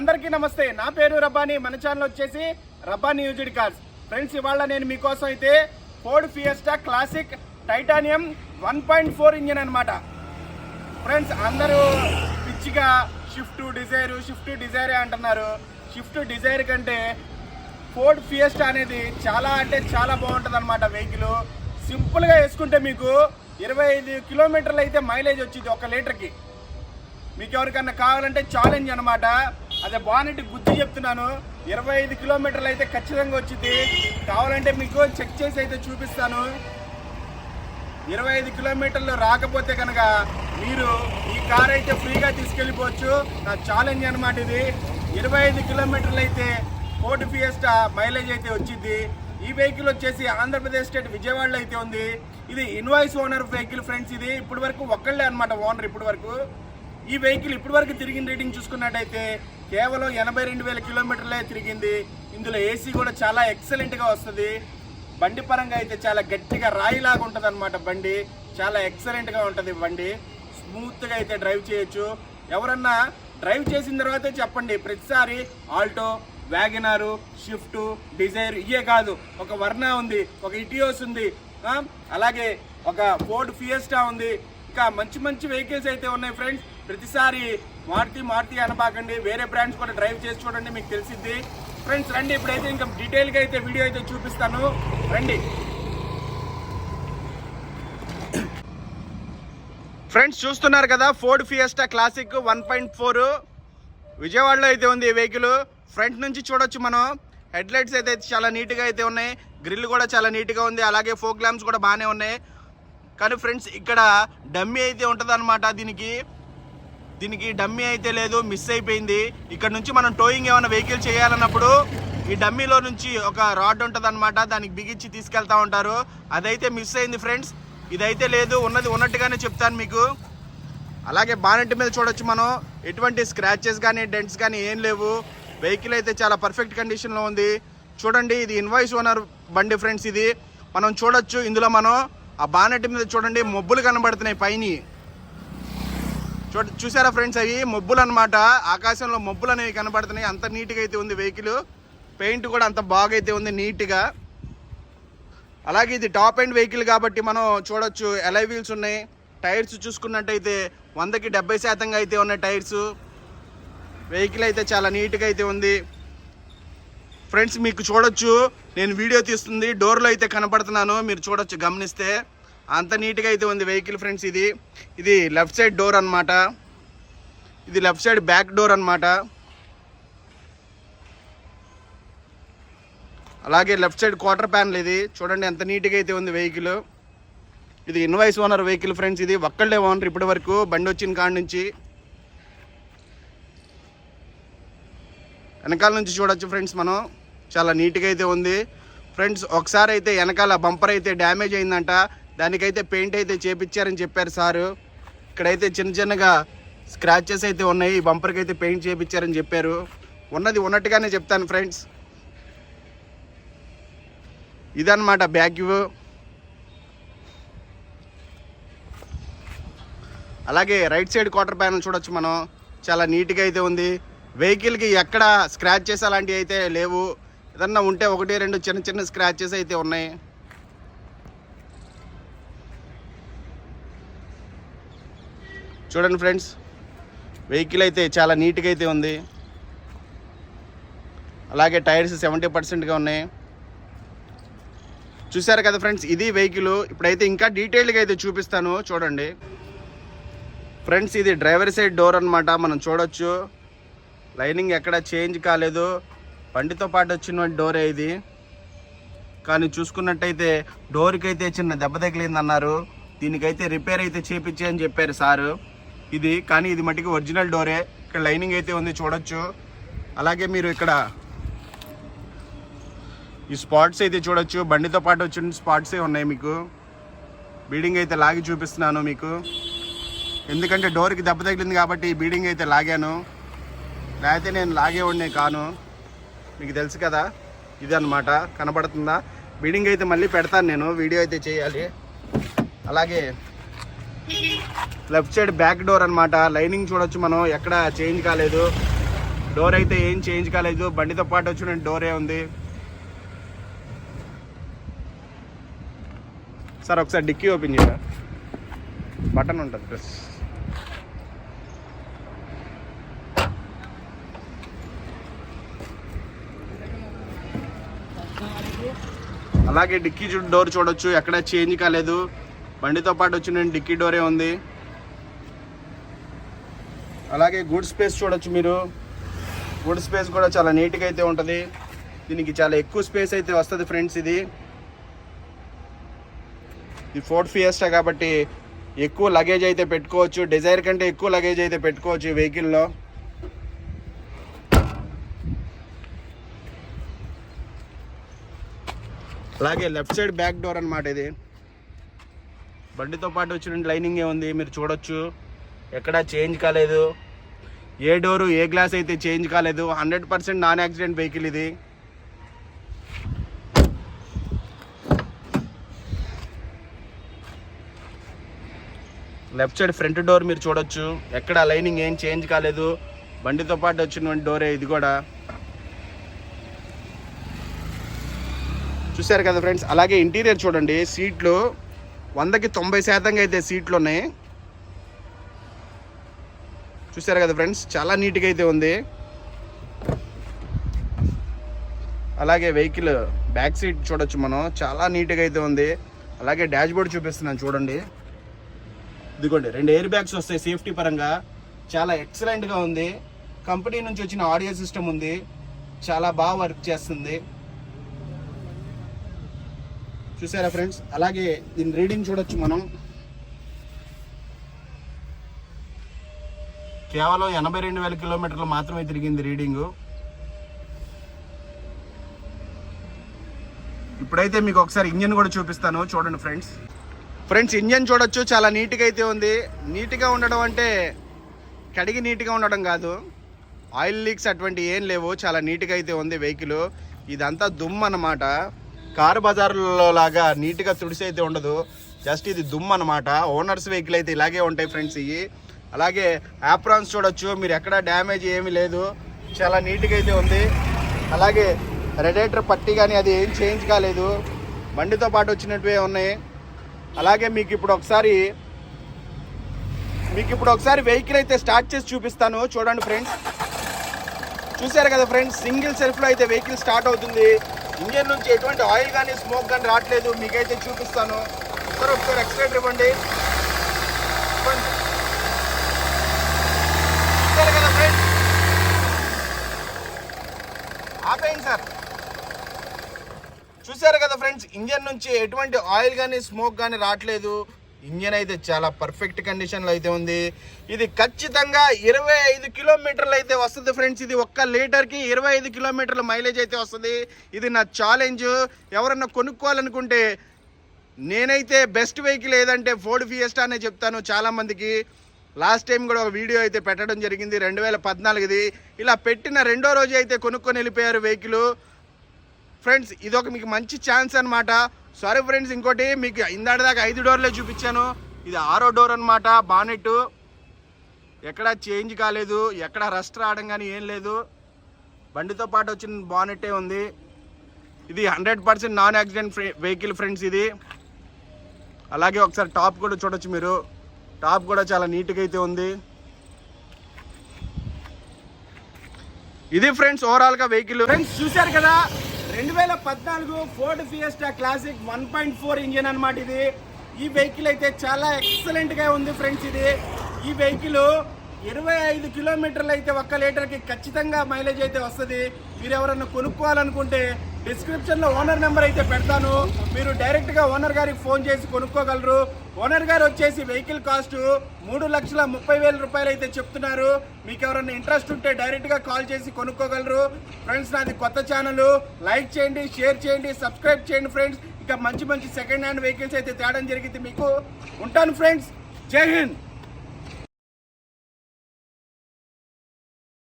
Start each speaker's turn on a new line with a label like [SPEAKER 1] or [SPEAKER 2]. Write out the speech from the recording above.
[SPEAKER 1] అందరికీ నమస్తే. నా పేరు రబ్బానీ. మన ఛానల్ వచ్చేసి రబ్బానీ యూజ్డ్ కార్స్. ఫ్రెండ్స్, ఇవాళ నేను మీకోసం అయితే Ford Fiesta classic titanium 1.4 engine అనమాట. ఫ్రెండ్స్, అందరూ పిచ్చిగా షిఫ్ట్ డిజైర్ అంటున్నారు. షిఫ్ట్ డిజైర్ కంటే ఫోర్డ్ ఫియస్టా అనేది చాలా అంటే చాలా బాగుంటుంది అనమాట. వెహికల్ సింపుల్గా వేసుకుంటే మీకు 25 కిలోమీటర్లు అయితే మైలేజ్ వచ్చింది 1 లీటర్కి. మీకు ఎవరికన్నా కావాలంటే ఛాలెంజ్ అనమాట. అదే బానెట్ గుర్తు చెప్తున్నాను. 25 కిలోమీటర్లు అయితే ఖచ్చితంగా వచ్చింది. కావాలంటే మీకు చెక్ చేసి అయితే చూపిస్తాను. 25 కిలోమీటర్లు రాకపోతే కనుక మీరు ఈ కార్ అయితే ఫ్రీగా తీసుకెళ్ళిపోవచ్చు. నా ఛాలెంజ్ అనమాట ఇది. 25 కిలోమీటర్లు అయితే ఫోర్డ్ ఫియస్టా మైలేజ్ అయితే వచ్చింది. ఈ వెహికల్ వచ్చేసి ఆంధ్రప్రదేశ్ స్టేట్ విజయవాడలో అయితే ఉంది. ఇది ఇన్వాయిస్ ఓనర్ వెహికల్ ఫ్రెండ్స్. ఇది ఇప్పటి వరకు ఒక్కళ్ళే అనమాట ఓనర్. ఇప్పటి వరకు ఈ వెహికల్ ఇప్పటి వరకు తిరిగిన రేటింగ్ చూసుకున్నట్టయితే కేవలం 82,000 కిలోమీటర్లే తిరిగింది. ఇందులో ఏసీ కూడా చాలా ఎక్సలెంట్గా వస్తుంది. బండి పరంగా అయితే చాలా గట్టిగా రాయిలాగా ఉంటుంది అనమాట. బండి చాలా ఎక్సలెంట్గా ఉంటుంది. బండి స్మూత్గా అయితే డ్రైవ్ చేయొచ్చు. ఎవరన్నా డ్రైవ్ చేసిన తర్వాతే చెప్పండి. ప్రతిసారి ఆల్టో, వ్యాగనారు, షిఫ్ట్, డిజైర్ ఇవే కాదు, ఒక వర్నా ఉంది, ఒక ఇటియోస్ ఉంది, అలాగే ఒక ఫోర్డ్ ఫియస్టా ఉంది. ఇంకా మంచి మంచి వెహికల్స్ అయితే ఉన్నాయి ఫ్రెండ్స్. ప్రతిసారి మారుతి అనబాకండి. వేరే బ్రాండ్స్ కూడా డ్రైవ్ చేసి చూడండి, మీకు తెలిసిద్ది. ఫ్రెండ్స్ రండి, ఇప్పుడైతే ఇంకా డీటెయిల్గా అయితే వీడియో అయితే చూపిస్తాను. రండి ఫ్రెండ్స్, చూస్తున్నారు కదా ఫోర్డ్ ఫియస్టా క్లాసిక్ 1.4 విజయవాడలో అయితే ఉంది ఈ వెహికల్. ఫ్రంట్ నుంచి చూడొచ్చు మనం. హెడ్ లైట్స్ అయితే చాలా నీట్గా అయితే ఉన్నాయి. గ్రిల్ కూడా చాలా నీట్గా ఉంది. అలాగే ఫోక్ ల్యాంప్స్ కూడా బాగానే ఉన్నాయి. కానీ ఫ్రెండ్స్, ఇక్కడ డమ్మీ అయితే ఉంటుంది అనమాట. దీనికి డమ్మీ అయితే లేదు, మిస్ అయిపోయింది. ఇక్కడ నుంచి మనం టోయింగ్ ఏమైనా వెహికల్ చేయాలన్నప్పుడు ఈ డమ్మీలో నుంచి ఒక రాడ్ ఉంటుంది అనమాట. దానికి బిగించి తీసుకెళ్తా ఉంటారు. అదైతే మిస్ అయింది ఫ్రెండ్స్. ఇదైతే లేదు, ఉన్నది ఉన్నట్టుగానే చెప్తాను మీకు. అలాగే బానెట్ మీద చూడొచ్చు మనం. ఎటువంటి స్క్రాచెస్ కానీ డెంట్స్ కానీ ఏం లేవు. వెహికల్ అయితే చాలా పర్ఫెక్ట్ కండిషన్లో ఉంది. చూడండి, ఇది ఇన్వాయిస్ ఓనర్ బండి ఫ్రెండ్స్. ఇది మనం చూడొచ్చు. ఇందులో మనం ఆ బానెట్ మీద చూడండి మబ్బులు కనబడుతున్నాయి పైన. చూసారా ఫ్రెండ్స్, అవి మబ్బులు అనమాట. ఆకాశంలో మబ్బులు అనేవి కనబడుతున్నాయి. అంత నీట్గా అయితే ఉంది వెహికల్. పెయింట్ కూడా అంత బాగా అయితే ఉంది, నీట్గా. అలాగే ఇది టాప్ ఎండ్ వెహికల్ కాబట్టి మనం చూడొచ్చు ఎలై వీల్స్ ఉన్నాయి. టైర్స్ చూసుకున్నట్టయితే 100కి 70% అయితే ఉన్నాయి టైర్స్. వెహికల్ అయితే చాలా నీట్గా అయితే ఉంది ఫ్రెండ్స్. మీకు చూడొచ్చు, నేను వీడియో తీస్తుంది డోర్లో అయితే కనపడుతున్నాను. మీరు చూడొచ్చు గమనిస్తే. అంత నీట్గా అయితే ఉంది వెహికల్ ఫ్రెండ్స్. ఇది లెఫ్ట్ సైడ్ డోర్ అనమాట. ఇది లెఫ్ట్ సైడ్ బ్యాక్ డోర్ అనమాట. అలాగే లెఫ్ట్ సైడ్ క్వార్టర్ ప్యానల్. ఇది చూడండి ఎంత నీట్గా అయితే ఉంది వెహికల్. ఇది ఇన్వాయిస్ ఓనర్ వెహికల్ ఫ్రెండ్స్. ఇది ఒక్కళ్ళే ఓనర్ ఇప్పటి వరకు బండి వచ్చిన కాడ నుంచి. వెనకాల నుంచి చూడొచ్చు ఫ్రెండ్స్ మనం. చాలా నీట్గా అయితే ఉంది ఫ్రెండ్స్. ఒకసారి అయితే వెనకాల బంపర్ అయితే డ్యామేజ్ అయిందంట. దానికైతే పెయింట్ అయితే చేపించారని చెప్పారు సారు. ఇక్కడైతే చిన్నగా స్క్రాచెస్ అయితే ఉన్నాయి. ఈ బంపర్కి అయితే పెయింట్ చేపించారని చెప్పారు. ఉన్నది ఉన్నట్టుగానే చెప్తాను ఫ్రెండ్స్. ఇదన్నమాట బ్యాక్ వ్యూ. అలాగే రైట్ సైడ్ క్వార్టర్ ప్యానల్ చూడొచ్చు మనం. చాలా నీట్గా అయితే ఉంది. వెహికల్కి ఎక్కడ స్క్రాచెస్ అలాంటివి అయితే లేవు. ఏదన్నా ఉంటే 1-2 చిన్న స్క్రాచెస్ అయితే ఉన్నాయి. చూడండి ఫ్రెండ్స్, వెహికల్ అయితే చాలా నీట్గా అయితే ఉంది. అలాగే టైర్స్ 70%గా ఉన్నాయి. చూసారు కదా ఫ్రెండ్స్, ఇది వెహికల్. ఇప్పుడైతే ఇంకా డీటెయిల్గా అయితే చూపిస్తాను. చూడండి ఫ్రెండ్స్, ఇది డ్రైవర్ సైడ్ డోర్ అనమాట. మనం చూడొచ్చు లైనింగ్ ఎక్కడ చేంజ్ కాలేదు. బండితో పాటు వచ్చిన డోరే ఇది. కానీ చూసుకున్నట్టయితే డోర్కి అయితే చిన్న దెబ్బ తగిలిందన్నారు. దీనికైతే రిపేర్ అయితే చేయించని చెప్పారు సారు. కానీ ఇది మట్టికి ఒరిజినల్ డోరే. ఇక్కడ లైనింగ్ అయితే ఉంది చూడొచ్చు. అలాగే మీరు ఇక్కడ ఈ స్పాట్స్ అయితే చూడొచ్చు. బండితో పాటు వచ్చిన స్పాట్సే ఉన్నాయి. మీకు బీడింగ్ అయితే లాగి చూపిస్తున్నాను మీకు. ఎందుకంటే డోర్కి దెబ్బ తగిలింది కాబట్టి ఈ బీడింగ్ అయితే లాగాను. లేకపోతే నేను లాగేవాడినే కాను. మీకు తెలుసు కదా. ఇదన్నమాట, కనబడుతుందా? బీడింగ్ అయితే మళ్ళీ పెడతాను నేను, వీడియో అయితే చేయాలి. అలాగే లెఫ్ట్ సైడ్ బ్యాక్ డోర్ అనమాట. లైనింగ్ చూడొచ్చు మనం, ఎక్కడ చేంజ్ కాలేదు. డోర్ అయితే ఏం చేంజ్ కాలేదు, బండితో పాటు వచ్చిన డోరే ఉంది. సార్ ఒకసారి డిక్కీ ఓపెన్ చేయాలి, బటన్ ఉంటుంది ప్లస్. అలాగే డిక్కీ డోర్ చూడొచ్చు, ఎక్కడ చేంజ్ కాలేదు, బండితో పాటు వచ్చిన డిక్కీ డోరే ఉంది. అలాగే గుడ్ స్పేస్ చూడొచ్చు మీరు, గుడ్ స్పేస్ కూడా చాలా నీట్గా అయితే ఉంటుంది. దీనికి చాలా ఎక్కువ స్పేస్ అయితే వస్తుంది ఫ్రెండ్స్. ఇది ఫోర్డ్ ఫియస్టా కాబట్టి ఎక్కువ లగేజ్ అయితే పెట్టుకోవచ్చు, డిజైర్ కంటే ఎక్కువ లగేజ్ అయితే పెట్టుకోవచ్చు ఈ వెహికల్లో. అలాగే లెఫ్ట్ సైడ్ బ్యాక్ డోర్ అన్నమాట ఇది. బండితో పాటు వచ్చిన లైనింగే ఉంది, మీరు చూడొచ్చు, ఎక్కడా చేంజ్ కాలేదు. ఏ డోరు ఏ గ్లాస్ అయితే చేంజ్ కాలేదు. 100% నాన్ యాక్సిడెంట్ వెహికల్ ఇది. లెఫ్ట్ సైడ్ ఫ్రంట్ డోర్ మీరు చూడొచ్చు, ఎక్కడ లైనింగ్ ఏం చేంజ్ కాలేదు, బండితో పాటు వచ్చినటువంటి డోరే ఇది కూడా. చూసారు కదా ఫ్రెండ్స్. అలాగే ఇంటీరియర్ చూడండి, సీట్లు 100కి 90% అయితే సీట్లు ఉన్నాయి. చూసారు కదా ఫ్రెండ్స్, చాలా నీట్గా అయితే ఉంది. అలాగే వెహికల్ బ్యాక్ సీట్ చూడొచ్చు మనం, చాలా నీట్గా అయితే ఉంది. అలాగే డాష్ బోర్డ్ చూపిస్తున్నాను చూడండి, ఇదిగోండి 2 ఎయిర్ బ్యాగ్స్ వస్తాయి సేఫ్టీ పరంగా, చాలా ఎక్సలెంట్గా ఉంది. కంపెనీ నుంచి వచ్చిన ఆడియో సిస్టమ్ ఉంది, చాలా బాగా వర్క్ చేస్తుంది. చూసారా ఫ్రెండ్స్. అలాగే దీని రీడింగ్ చూడొచ్చు మనం, కేవలం 82,000 కిలోమీటర్లు మాత్రమే తిరిగింది రీడింగు. ఇప్పుడైతే మీకు ఒకసారి ఇంజన్ కూడా చూపిస్తాను చూడండి ఫ్రెండ్స్. ఇంజన్ చూడొచ్చు, చాలా నీట్గా అయితే ఉంది. నీట్గా ఉండడం అంటే కడిగి నీట్గా ఉండడం కాదు, ఆయిల్ లీక్స్ అటువంటి ఏం లేవు, చాలా నీట్గా అయితే ఉంది వెహికల్. ఇదంతా దుమ్ము అన్నమాట, కారు బజార్లో లాగా నీట్గా తుడిసి అయితే ఉండదు, జస్ట్ ఇది దుమ్ము అన్నమాట. ఓనర్స్ వెహికల్ అయితే ఇలాగే ఉంటాయి ఫ్రెండ్స్ ఇవి. అలాగే యాప్రాన్స్ చూడొచ్చు, మీరు ఎక్కడ డ్యామేజ్ ఏమీ లేదు, చాలా నీట్గా అయితే ఉంది. అలాగే రేడియేటర్ పట్టి కానీ అది ఏం చేంజ్ కాలేదు, బండితో పాటు వచ్చినట్టువే ఉన్నాయి. అలాగే మీకు ఇప్పుడు ఒకసారి వెహికల్ అయితే స్టార్ట్ చేసి చూపిస్తాను చూడండి ఫ్రెండ్స్. చూసారు కదా ఫ్రెండ్స్, సింగిల్ సెల్ఫ్లో అయితే వెహికల్ స్టార్ట్ అవుతుంది. ఇంజన్ నుంచి ఎటువంటి ఆయిల్ కానీ స్మోక్ కానీ రావట్లేదు, మీకైతే చూపిస్తాను. సార్ ఒకసారి ఎక్సలేటర్ ఇవ్వండి. చూసారు కదా ఫ్రెండ్స్, ఆపేయండి సార్. చూసారు కదా ఫ్రెండ్స్, ఇంజన్ నుంచి ఎటువంటి ఆయిల్ కానీ స్మోక్ కానీ రావట్లేదు. ఇంజన్ అయితే చాలా పర్ఫెక్ట్ కండిషన్లో అయితే ఉంది. ఇది ఖచ్చితంగా 25 కిలోమీటర్లు అయితే వస్తుంది ఫ్రెండ్స్. ఇది 1 లీటర్కి 25 కిలోమీటర్ల మైలేజ్ అయితే వస్తుంది. ఇది నా ఛాలెంజ్. ఎవరన్నా కొనుక్కోవాలనుకుంటే నేనైతే బెస్ట్ వెహికల్ ఏదంటే ఫోర్డ్ ఫియస్టా అనే చెప్తాను చాలామందికి. లాస్ట్ టైం కూడా ఒక వీడియో అయితే పెట్టడం జరిగింది 2014ది. ఇలా పెట్టిన 2వ రోజు అయితే కొనుక్కొని వెళ్ళిపోయారు వెహికల్. ఫ్రెండ్స్ ఇదొక మీకు మంచి ఛాన్స్ అనమాట. సారీ ఫ్రెండ్స్, ఇంకోటి మీకు ఇందాటిదాకా 5 డోర్లే చూపించాను, ఇది 6వ డోర్ అనమాట. బానెట్ ఎక్కడా చేంజ్ కాలేదు, ఎక్కడ రస్ట్ రావడం కానీ ఏం లేదు, బండితో పాటు వచ్చిన బానెట్టే ఉంది. ఇది 100% నాన్ యాక్సిడెంట్ వెహికల్ ఫ్రెండ్స్ ఇది. అలాగే ఒకసారి టాప్ కూడా చూడొచ్చు మీరు, టాప్ కూడా చాలా నీట్గా అయితే ఉంది. ఇది ఫ్రెండ్స్ ఓవరాల్గా వెహికల్. ఫ్రెండ్స్ చూశారు కదా, 2014 ఫోర్డ్ ఫియస్టా క్లాసిక్ 1.4 ఇంజిన్ అనమాట ఇది. ఈ వెహికల్ అయితే చాలా ఎక్సలెంట్గా ఉంది ఫ్రెండ్స్. ఈ వెహికల్ 25 కిలోమీటర్లు అయితే 1 లీటర్కి ఖచ్చితంగా మైలేజ్ అయితే వస్తుంది. మీరు ఎవరన్నా కొనుక్కోవాలనుకుంటే డిస్క్రిప్షన్లో ఓనర్ నెంబర్ అయితే పెడతాను, మీరు డైరెక్ట్గా ఓనర్ గారికి ఫోన్ చేసి కొనుక్కోగలరు. ఓనర్ గారు వచ్చేసి వెహికల్ కాస్ట్ 3,30,000 రూపాయలు అయితే చెప్తున్నారు. మీకు ఎవరైనా ఇంట్రెస్ట్ ఉంటే డైరెక్ట్గా కాల్ చేసి కొనుక్కోగలరు. ఫ్రెండ్స్ నాది కొత్త ఛానల్, లైక్ చేయండి, షేర్ చేయండి, సబ్స్క్రైబ్ చేయండి ఫ్రెండ్స్. ఇంకా మంచి సెకండ్ హ్యాండ్ వెహికల్స్ అయితే తేడం జరిగింది మీకు. ఉంటాను ఫ్రెండ్స్, జై హింద్.